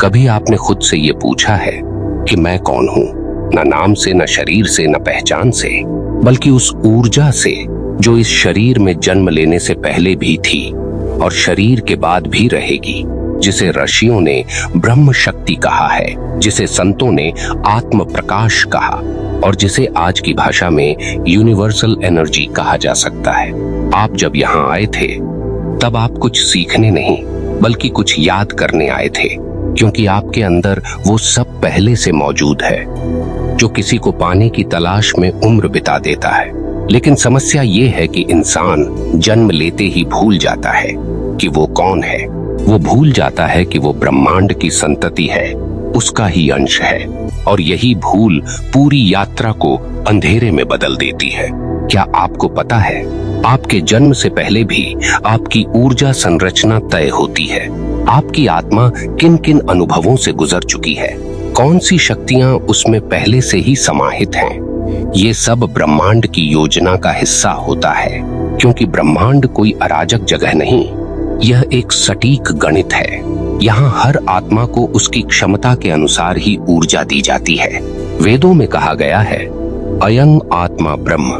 कभी आपने खुद से ये पूछा है कि मैं कौन हूं? न नाम से, न शरीर से, न पहचान से, बल्कि उस ऊर्जा से जो इस शरीर में जन्म लेने से पहले भी थी और शरीर के बाद भी रहेगी, जिसे ऋषियों ने ब्रह्म शक्ति कहा है, जिसे संतों ने आत्म प्रकाश कहा और जिसे आज की भाषा में यूनिवर्सल एनर्जी कहा जा सकता है। आप जब यहाँ आए थे तब आप कुछ सीखने नहीं बल्कि कुछ याद करने आए थे, क्योंकि आपके अंदर वो सब पहले से मौजूद है जो किसी को पाने की तलाश में उम्र बिता देता है। लेकिन समस्या ये है कि इंसान जन्म लेते ही भूल जाता है कि वो कौन है। वो भूल जाता है कि वो ब्रह्मांड की संतति है, उसका ही अंश है, और यही भूल पूरी यात्रा को अंधेरे में बदल देती है। क्या आपको पता है, आपके जन्म से पहले भी आपकी ऊर्जा संरचना तय होती है। आपकी आत्मा किन किन अनुभवों से गुजर चुकी है, कौन सी शक्तियां उसमें पहले से ही समाहित हैं, ये सब ब्रह्मांड की योजना का हिस्सा होता है। क्योंकि ब्रह्मांड कोई अराजक जगह नहीं, यह एक सटीक गणित है। यहाँ हर आत्मा को उसकी क्षमता के अनुसार ही ऊर्जा दी जाती है। वेदों में कहा गया है, अयं आत्मा ब्रह्म,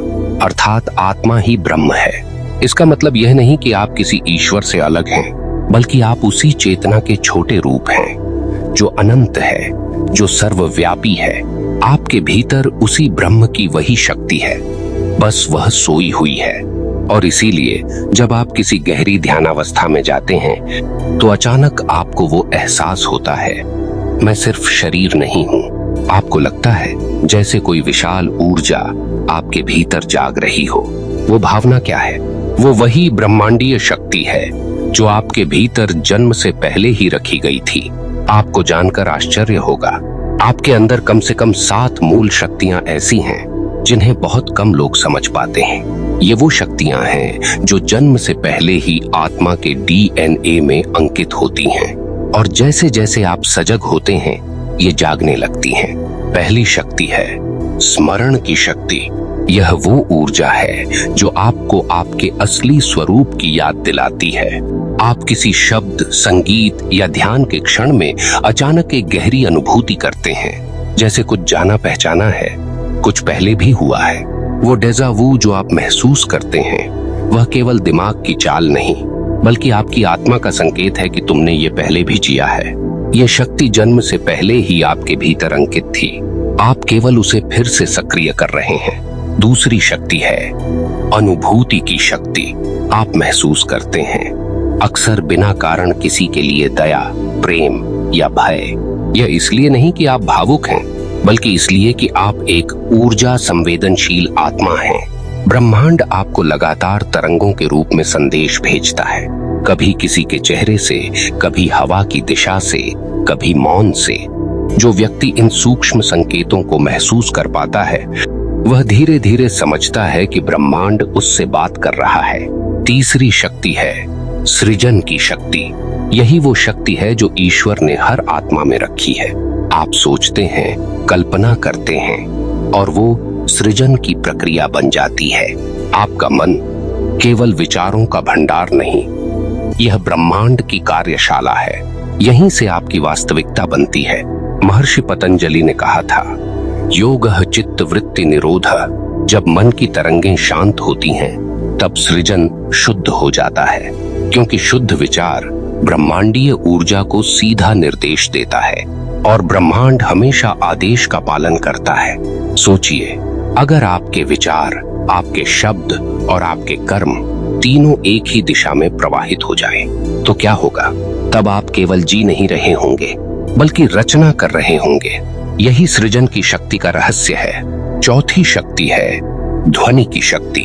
अर्थात आत्मा ही ब्रह्म है। इसका मतलब यह नहीं कि आप किसी ईश्वर से अलग हैं, बल्कि आप उसी चेतना के छोटे रूप हैं जो अनंत है, जो सर्वव्यापी है। आपके भीतर उसी ब्रह्म की वही शक्ति है, बस वह सोई हुई है। और इसीलिए जब आप किसी गहरी ध्यानावस्था में जाते हैं तो अचानक आपको वो एहसास होता है, मैं सिर्फ शरीर नहीं हूँ। आपको लगता है जैसे कोई विशाल ऊर्जा आपके भीतर जाग रही हो। वो भावना क्या है? वो वही ब्रह्मांडीय शक्ति है जो आपके भीतर जन्म से पहले ही रखी गई थी। आपको जानकर आश्चर्य होगा, आपके अंदर कम से कम 7 मूल शक्तियां ऐसी हैं जिन्हें बहुत कम लोग समझ पाते हैं। ये वो शक्तियां हैं जो जन्म से पहले ही आत्मा के डीएनए में अंकित होती हैं, और जैसे जैसे आप सजग होते हैं ये जागने लगती हैं। पहली शक्ति है स्मरण की शक्ति। यह वो ऊर्जा है जो आपको आपके असली स्वरूप की याद दिलाती है। आप किसी शब्द, संगीत या ध्यान के क्षण में अचानक एक गहरी अनुभूति करते हैं, जैसे कुछ जाना पहचाना है, कुछ पहले भी हुआ है। वो डेजा वू जो आप महसूस करते हैं वह केवल दिमाग की चाल नहीं, बल्कि आपकी आत्मा का संकेत है कि तुमने ये पहले भी जिया है। ये शक्ति जन्म से पहले ही आपके भीतर अंकित थी, आप केवल उसे फिर से सक्रिय कर रहे हैं। दूसरी शक्ति है अनुभूति की शक्ति। आप महसूस करते हैं अक्सर बिना कारण किसी के लिए दया, प्रेम या भय। यह इसलिए नहीं कि आप भावुक हैं, बल्कि इसलिए कि आप एक ऊर्जा संवेदनशील आत्मा हैं। ब्रह्मांड आपको लगातार तरंगों के रूप में संदेश भेजता है, कभी किसी के चेहरे से, कभी हवा की दिशा से, कभी मौन से। जो व्यक्ति इन सूक्ष्म संकेतों को महसूस कर पाता है वह धीरे धीरे समझता है कि ब्रह्मांड उससे बात कर रहा है। तीसरी शक्ति है सृजन की शक्ति। यही वो शक्ति है जो ईश्वर ने हर आत्मा में रखी है। आप सोचते हैं, कल्पना करते हैं और वो सृजन की प्रक्रिया बन जाती है। आपका मन केवल विचारों का भंडार नहीं, यह ब्रह्मांड की कार्यशाला है। यहीं से आपकी वास्तविकता बनती है। महर्षि पतंजलि ने कहा था, योगः चित्त वृत्ति निरोधः। जब मन की तरंगें शांत होती हैं तब सृजन शुद्ध हो जाता है, क्योंकि शुद्ध विचार ब्रह्मांडीय ऊर्जा को सीधा निर्देश देता है और ब्रह्मांड हमेशा आदेश का पालन करता है। सोचिए, अगर आपके विचार, आपके शब्द और आपके कर्म तीनों एक ही दिशा में प्रवाहित हो जाएं, तो क्या होगा? तब आप केवल जी नहीं रहे होंगे, बल्कि रचना कर रहे होंगे। यही सृजन की शक्ति का रहस्य है। चौथी शक्ति है ध्वनि की शक्ति।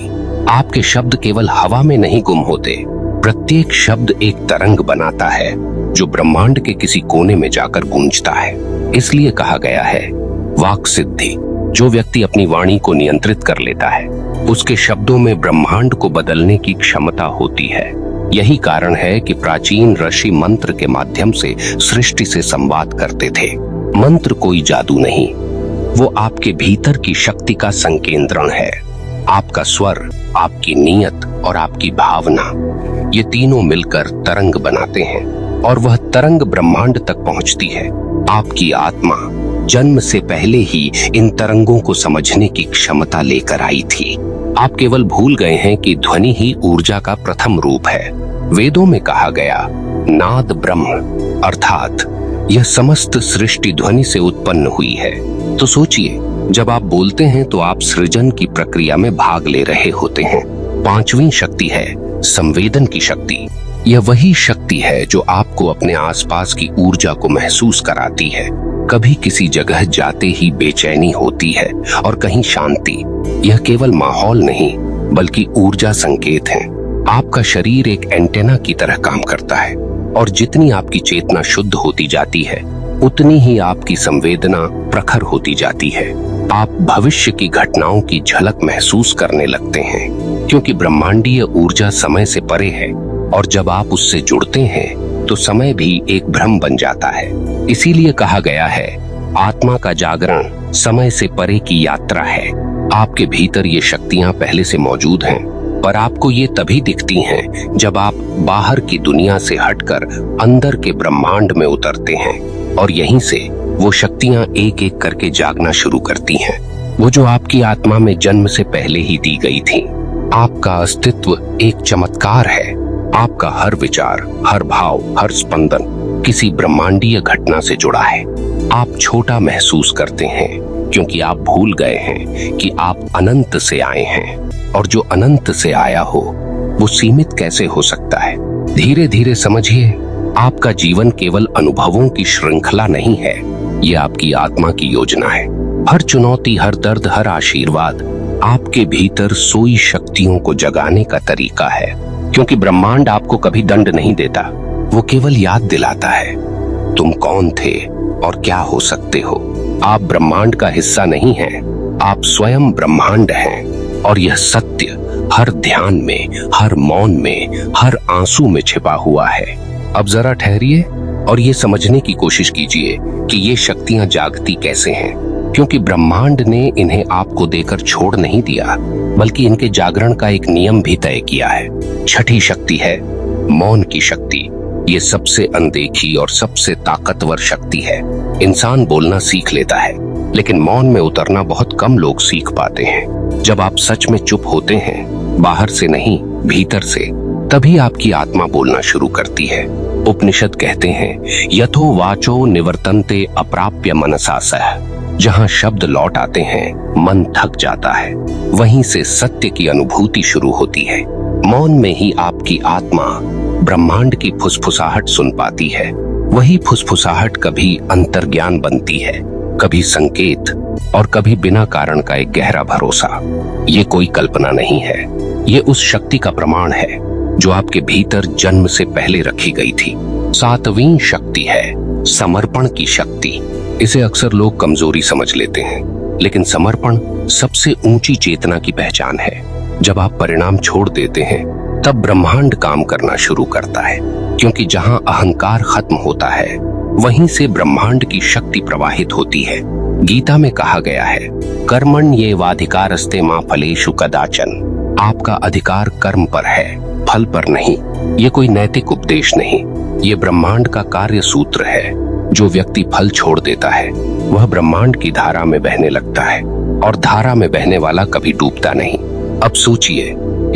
आपके शब्द केवल हवा में नहीं गुम होते, प्रत्येक शब्द एक तरंग बनाता है जो ब्रह्मांड के किसी कोने में जाकर गूंजता है। इसलिए कहा गया है, वाक सिद्धि। जो व्यक्ति अपनी वाणी को नियंत्रित कर लेता है उसके शब्दों में ब्रह्मांड को बदलने की क्षमता होती है। यही कारण है कि प्राचीन ऋषि मंत्र के माध्यम से सृष्टि से संवाद करते थे। मंत्र कोई जादू नहीं, वो आपके भीतर की शक्ति का संकेंद्रण है। आपका स्वर, आपकी नीयत और आपकी भावना, ये तीनों मिलकर तरंग बनाते हैं। और वह तरंग ब्रह्मांड तक पहुंचती है। आपकी आत्मा जन्म से पहले ही इन तरंगों को समझने की क्षमता लेकर आई थी। आप केवल भूल गए हैं कि ध्वनि ही ऊर्जा का प्रथम रूप है। वेदों में कहा गया नाद ब्रह्म, अर्थात यह समस्त सृष्टि ध्वनि से उत्पन्न हुई है। तो सोचिए, जब आप बोलते हैं तो आप सृजन की प्रक्रिया में भाग ले रहे होते हैं। पांचवी शक्ति है संवेदन की शक्ति। यह वही शक्ति है जो आपको अपने आसपास की ऊर्जा को महसूस कराती है। कभी किसी जगह जाते ही बेचैनी होती है और कहीं शांति। यह केवल माहौल नहीं बल्कि ऊर्जा संकेत है। आपका शरीर एक एंटेना की तरह काम करता है और जितनी आपकी चेतना शुद्ध होती जाती है उतनी ही आपकी संवेदना प्रखर होती जाती है। आप भविष्य की घटनाओं की झलक महसूस करने लगते हैं, क्योंकि ब्रह्मांडीय ऊर्जा समय से परे है और जब आप उससे जुड़ते हैं तो समय भी एक भ्रम बन जाता है। इसीलिए कहा गया है आत्मा का जागरण समय से परे की यात्रा है। आपके भीतर ये शक्तियां पहले से मौजूद हैं, पर आपको ये तभी दिखती हैं जब आप बाहर की दुनिया से हटकर अंदर के ब्रह्मांड में उतरते हैं और यहीं से वो शक्तियां एक एक करके जागना शुरू करती हैं, वो जो आपकी आत्मा में जन्म से पहले ही दी गई थी। आपका अस्तित्व एक चमत्कार है। आपका हर विचार, हर भाव, हर स्पंदन किसी ब्रह्मांडीय घटना से जुड़ा है। आप छोटा महसूस करते हैं क्योंकि आप भूल गए हैं कि आप अनंत से आए हैं, और जो अनंत से आया हो वो सीमित कैसे हो सकता है। धीरे धीरे समझिए, आपका जीवन केवल अनुभवों की श्रृंखला नहीं है, ये आपकी आत्मा की योजना है। हर चुनौती, हर दर्द, हर आशीर्वाद आपके भीतर सोई शक्तियों को जगाने का तरीका है। क्योंकि ब्रह्मांड आपको कभी दंड नहीं देता, वो केवल याद दिलाता है तुम कौन थे और क्या हो सकते हो। आप ब्रह्मांड का हिस्सा नहीं हैं, आप स्वयं ब्रह्मांड हैं, और यह सत्य हर ध्यान में, हर मौन में, हर आंसू में छिपा हुआ है। अब जरा ठहरिए और ये समझने की कोशिश कीजिए कि ये शक्तियां जागती कैसे हैं, क्योंकि ब्रह्मांड ने इन्हें आपको देकर छोड़ नहीं दिया, बल्कि इनके जागरण का एक नियम भी तय किया है। छठी शक्ति है मौन की शक्ति। ये सबसे अनदेखी और सबसे ताकतवर शक्ति है। इंसान बोलना सीख लेता है, लेकिन मौन में उतरना बहुत कम लोग सीख पाते हैं। जब आप सच में चुप होते हैं, बाहर से नहीं भीतर से, तभी आपकी आत्मा बोलना शुरू करती है। उपनिषद कहते हैं यथो वाचो निवर्तन्ते अप्राप्य मनसा सह। जहाँ शब्द लौट आते हैं मन थक जाता है, वहीं से सत्य की अनुभूति शुरू होती है। मौन में ही आपकी आत्मा ब्रह्मांड की फुसफुसाहट सुन पाती है। वही फुसफुसाहट कभी अंतर्ज्ञान बनती है, कभी संकेत, और कभी बिना कारण का एक गहरा भरोसा। ये कोई कल्पना नहीं है, ये उस शक्ति का प्रमाण है जो आपके भीतर जन्म से पहले रखी गई थी। सातवीं शक्ति है समर्पण की शक्ति। इसे अक्सर लोग कमजोरी समझ लेते हैं, लेकिन समर्पण सबसे ऊंची चेतना की पहचान है। जब आप परिणाम छोड़ देते हैं, तब ब्रह्मांड काम करना शुरू करता है, क्योंकि जहां अहंकार खत्म होता है, वहीं से ब्रह्मांड की शक्ति प्रवाहित होती है। गीता में कहा गया है कर्मण्येवाधिकारस्ते मा फलेषु कदाचन। आपका अधिकार कर्म पर है, फल पर नहीं। ये कोई नैतिक उपदेश नहीं, ये ब्रह्मांड का कार्य सूत्र है। जो व्यक्ति फल छोड़ देता है वह ब्रह्मांड की धारा में बहने लगता है, और धारा में बहने वाला कभी डूबता नहीं। अब सोचिए,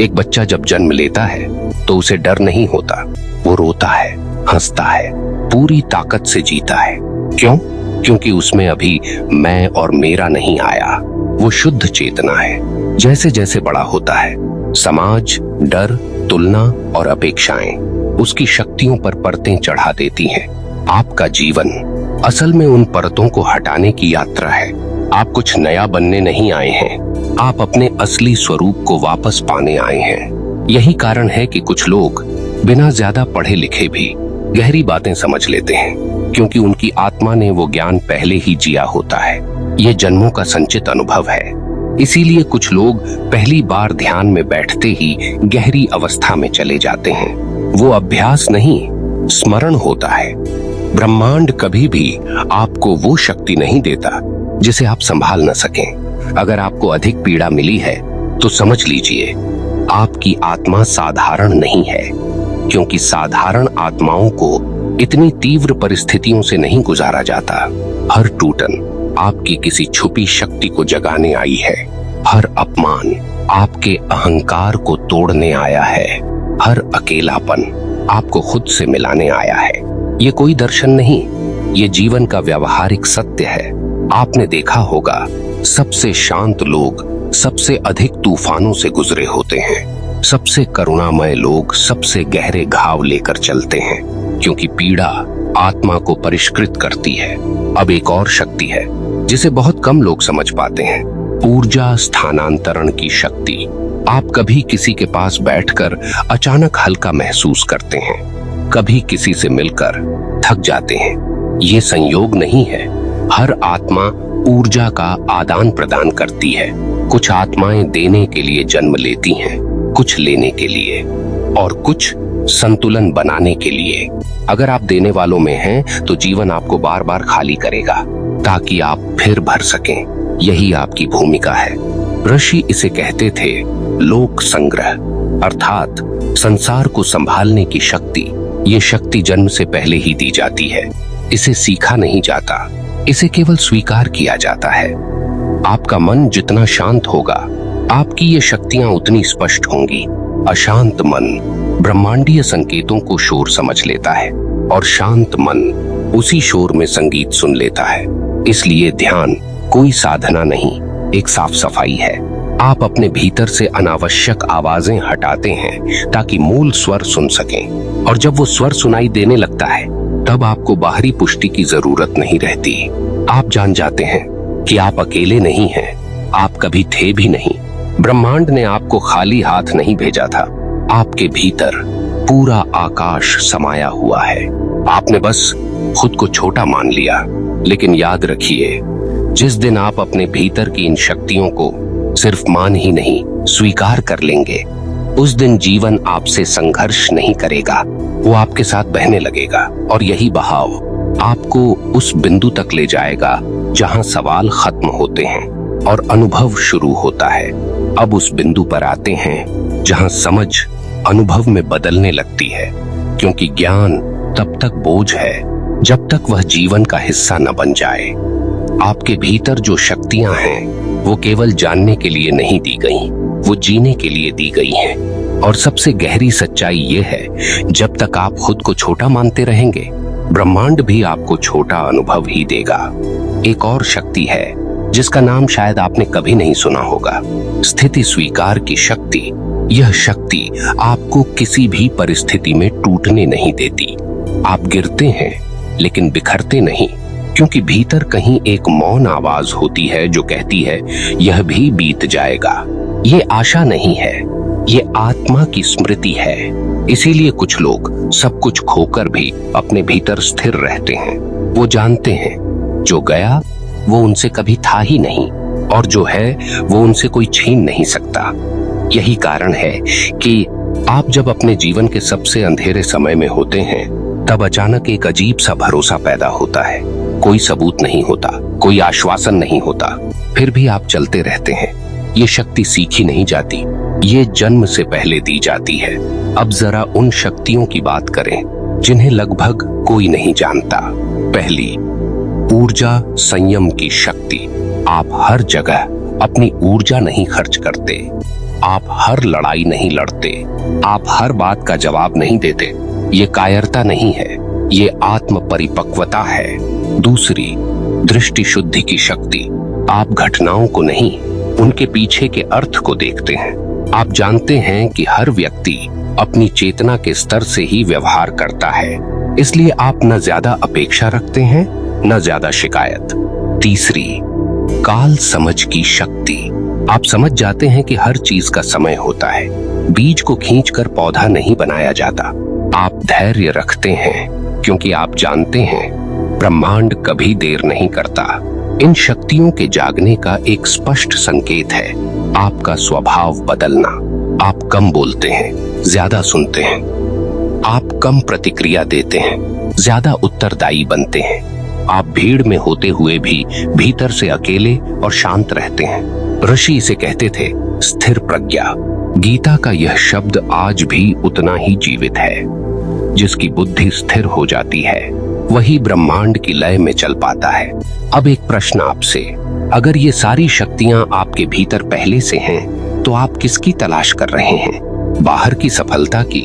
एक बच्चा जब जन्म लेता है तो उसे डर नहीं होता, वो रोता है, हंसता है, पूरी ताकत से जीता है। क्यों? क्योंकि उसमें अभी मैं और मेरा नहीं आया। वो शुद्ध चेतना है। जैसे जैसे बड़ा होता है, समाज, डर, तुलना और अपेक्षाएं उसकी शक्तियों पर परतें चढ़ा देती हैं। आपका जीवन असल में उन परतों को हटाने की यात्रा है। आप कुछ नया बनने नहीं आए हैं, आप अपने असली स्वरूप को वापस पाने आए हैं। यही कारण है कि कुछ लोग बिना ज्यादा पढ़े लिखे भी गहरी बातें समझ लेते हैं, क्योंकि उनकी आत्मा ने वो ज्ञान पहले ही जिया होता है। ये जन्मों का संचित अनुभव है। इसीलिए कुछ लोग पहली बार ध्यान में बैठते ही गहरी अवस्था में चले जाते हैं। वो अभ्यास नहीं, स्मरण होता है। ब्रह्मांड कभी भी आपको वो शक्ति नहीं देता जिसे आप संभाल न सकें। अगर आपको अधिक पीड़ा मिली है तो समझ लीजिए आपकी आत्मा साधारण नहीं है, क्योंकि साधारण आत्माओं को इतनी तीव्र परिस्थितियों से नहीं गुजारा जाता। हर टूटन आपकी किसी छुपी शक्ति को जगाने आई है। हर अपमान आपके अहंकार को तोड़ने आया है। हर अकेलापन आपको खुद से मिलाने आया है। ये कोई दर्शन नहीं, ये जीवन का व्यावहारिक सत्य है। आपने देखा होगा, सबसे शांत लोग सबसे अधिक तूफानों से गुजरे होते हैं। सबसे करुणामय लोग सबसे गहरे घाव लेकर चलते हैं, क्योंकि पीड़ा आत्मा को परिष्कृत करती है। अब एक और शक्ति है जिसे बहुत कम लोग समझ पाते हैं, ऊर्जा स्थानांतरण की शक्ति। आप कभी किसी के पास बैठकर अचानक हल्का महसूस करते हैं, कभी किसी से मिलकर थक जाते हैं। ये संयोग नहीं है, हर आत्मा ऊर्जा का आदान प्रदान करती है। कुछ आत्माएं देने के लिए जन्म लेती हैं, कुछ लेने के लिए, और कुछ संतुलन बनाने के लिए। अगर आप देने वालों में हैं, तो जीवन आपको बार बार खाली करेगा ताकि आप फिर भर सकें। यही आपकी भूमिका है। ऋषि इसे कहते थे लोक संग्रह, अर्थात संसार को संभालने की शक्ति। ये शक्ति जन्म से पहले ही दी जाती है। इसे सीखा नहीं जाता, इसे केवल स्वीकार किया जाता है। आपका मन जितना शांत होगा, आपकी ये शक्तियां उतनी स्पष्ट होंगी। अशांत मन ब्रह्मांडीय संकेतों को शोर समझ लेता है, और शांत मन उसी शोर में संगीत सुन लेता है। इसलिए ध्यान कोई साधना नहीं, एक साफ सफाई है। आप अपने भीतर से अनावश्यक आवाजें हटाते हैं ताकि मूल स्वर सुन सकें, और जब वो स्वर सुनाई देने लगता है, तब आपको बाहरी पुष्टि की जरूरत नहीं रहती। आप जान जाते हैं कि आप अकेले नहीं हैं, आप कभी थे भी नहीं। ब्रह्मांड ने आपको खाली हाथ नहीं भेजा था। आपके भीतर पूरा आकाश समाया हुआ है। आपने बस खुद को छोटा मान लिया। लेकिन याद रखिए, जिस दिन आप अपने भीतर की इन शक्तियों को सिर्फ मान ही नहीं, स्वीकार कर लेंगे, उस दिन जीवन आपसे संघर्ष नहीं करेगा, वो आपके साथ बहने लगेगा। और यही बहाव आपको उस बिंदु तक ले जाएगा जहां सवाल खत्म होते हैं और अनुभव शुरू होता है। अब उस बिंदु पर आते हैं जहां समझ अनुभव में बदलने लगती है, क्योंकि ज्ञान तब तक बोझ है जब तक वह जीवन का हिस्सा न बन जाए। आपके भीतर जो शक्तियां हैं, वो केवल जानने के लिए नहीं दी गई, वो जीने के लिए दी गई हैं। और सबसे गहरी सच्चाई ये है, जब तक आप खुद को छोटा मानते रहेंगे, ब्रह्मांड भी आपको छोटा अनुभव ही देगा। एक और शक्ति है जिसका नाम शायद आपने कभी नहीं सुना होगा, स्थिति स्वीकार की शक्ति। यह शक्ति आपको किसी भी परिस्थिति में टूटने नहीं देती। आप गिरते हैं लेकिन बिखरते नहीं, क्योंकि भीतर कहीं एक मौन आवाज होती है जो कहती है यह भी बीत जाएगा। ये आशा नहीं है, ये आत्मा की स्मृति है। इसीलिए कुछ लोग सब कुछ खोकर भी अपने भीतर स्थिर रहते हैं। वो जानते हैं जो गया वो उनसे कभी था ही नहीं, और जो है वो उनसे कोई छीन नहीं सकता। यही कारण है कि आप जब अपने जीवन के सबसे अंधेरे समय में होते हैं, तब अचानक एक अजीब सा भरोसा पैदा होता है। कोई सबूत नहीं होता, कोई आश्वासन नहीं होता, फिर भी आप चलते रहते हैं। ये शक्ति सीखी नहीं जाती, ये जन्म से पहले दी जाती है। अब जरा उन शक्तियों की बात करें जिन्हें लगभग कोई नहीं जानता। पहली, ऊर्जा संयम की शक्ति। आप हर जगह अपनी ऊर्जा नहीं खर्च करते, आप हर लड़ाई नहीं लड़ते, आप हर बात का जवाब नहीं देते। ये कायरता नहीं है, ये आत्म परिपक्वता है। दूसरी, दृष्टि शुद्धि की शक्ति। आप घटनाओं को नहीं, उनके पीछे के अर्थ को देखते हैं। आप जानते हैं कि हर व्यक्ति अपनी चेतना के स्तर से ही व्यवहार करता है, इसलिए आप न ज्यादा अपेक्षा रखते हैं न ज्यादा शिकायत। तीसरी, काल समझ की शक्ति। आप समझ जाते हैं कि हर चीज का समय होता है। बीज को खींचकर पौधा नहीं बनाया जाता। आप धैर्य रखते हैं क्योंकि आप जानते हैं ब्रह्मांड कभी देर नहीं करता। इन शक्तियों के जागने का एक स्पष्ट संकेत है आपका स्वभाव बदलना। आप कम बोलते हैं, ज्यादा सुनते हैं। आप कम प्रतिक्रिया देते हैं, ज्यादा उत्तरदायी बनते हैं। आप भीड़ में होते हुए भी भीतर से अकेले और शांत रहते हैं। ऋषि इसे कहते थे स्थिर प्रज्ञा। गीता का यह शब्द आज भी उतना ही जीवित है। जिसकी बुद्धि स्थिर हो जाती है वही ब्रह्मांड की लय में चल पाता है। अब एक प्रश्न आपसे, अगर ये सारी शक्तियां आपके भीतर पहले से हैं, तो आप किसकी तलाश कर रहे हैं? बाहर की सफलता की,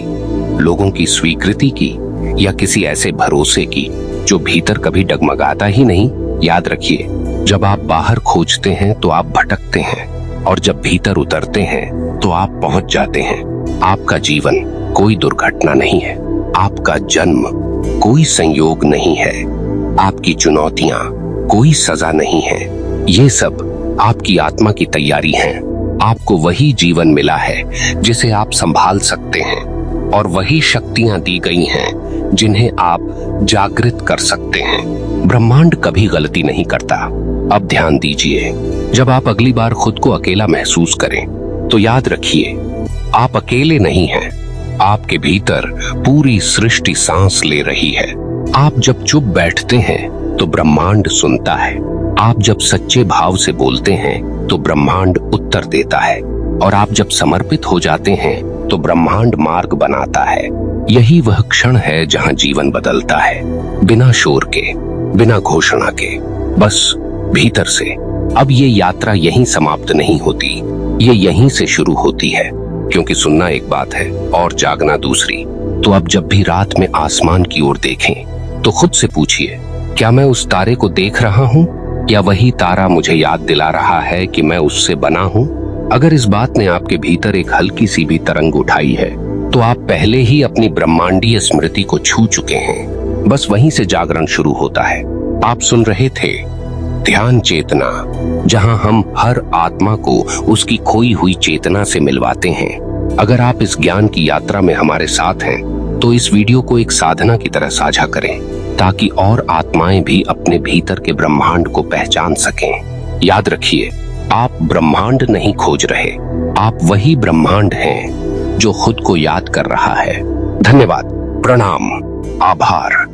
लोगों की स्वीकृति की, या किसी ऐसे भरोसे की जो भीतर कभी डगमगाता ही नहीं? याद रखिए, जब आप बाहर खोजते हैं तो आप भटकते हैं, और जब भीतर उतरते हैं तो आप पहुंच जाते हैं। आपका जीवन कोई दुर्घटना नहीं है, आपका जन्म कोई संयोग नहीं है, आपकी चुनौतियां कोई सजा नहीं है। ये सब आपकी आत्मा की तैयारी है। आपको वही जीवन मिला है जिसे आप संभाल सकते हैं, और वही शक्तियां दी गई हैं जिन्हें आप जागृत कर सकते हैं। ब्रह्मांड कभी गलती नहीं करता। अब ध्यान दीजिए, जब आप अगली बार खुद को अकेला महसूस करें तो याद रखिए, आप अकेले नहीं हैं। आपके भीतर पूरी सृष्टि सांस ले रही है। आप जब चुप बैठते हैं तो ब्रह्मांड सुनता है। आप जब सच्चे भाव से बोलते हैं तो ब्रह्मांड उत्तर देता है, और आप जब समर्पित हो जाते हैं तो ब्रह्मांड मार्ग बनाता है। यही वह क्षण है जहां जीवन बदलता है, बिना शोर के, बिना घोषणा के, बस भीतर से। अब ये यात्रा यहीं समाप्त नहीं होती, ये यहीं से शुरू होती है, क्योंकि सुनना एक बात है और जागना दूसरी। तो अब जब भी रात में आसमान की ओर देखें तो खुद से पूछिए, क्या मैं उस तारे को देख रहा हूँ, या वही तारा मुझे याद दिला रहा है कि मैं उससे बना हूँ? अगर इस बात ने आपके भीतर एक हल्की सी भी तरंग उठाई है तो आप पहले ही अपनी ब्रह्मांडीय स्मृति को छू चुके हैं। बस वहीं से जागरण शुरू होता है। आप सुन रहे थे ध्यान चेतना, जहां हम हर आत्मा को उसकी खोई हुई चेतना से मिलवाते हैं। अगर आप इस ज्ञान की यात्रा में हमारे साथ हैं तो इस वीडियो को एक साधना की तरह साझा करें, ताकि और आत्माएं भी अपने भीतर के ब्रह्मांड को पहचान सकें। याद रखिए, आप ब्रह्मांड नहीं खोज रहे, आप वही ब्रह्मांड हैं जो खुद को याद कर रहा है। धन्यवाद, प्रणाम, आभार।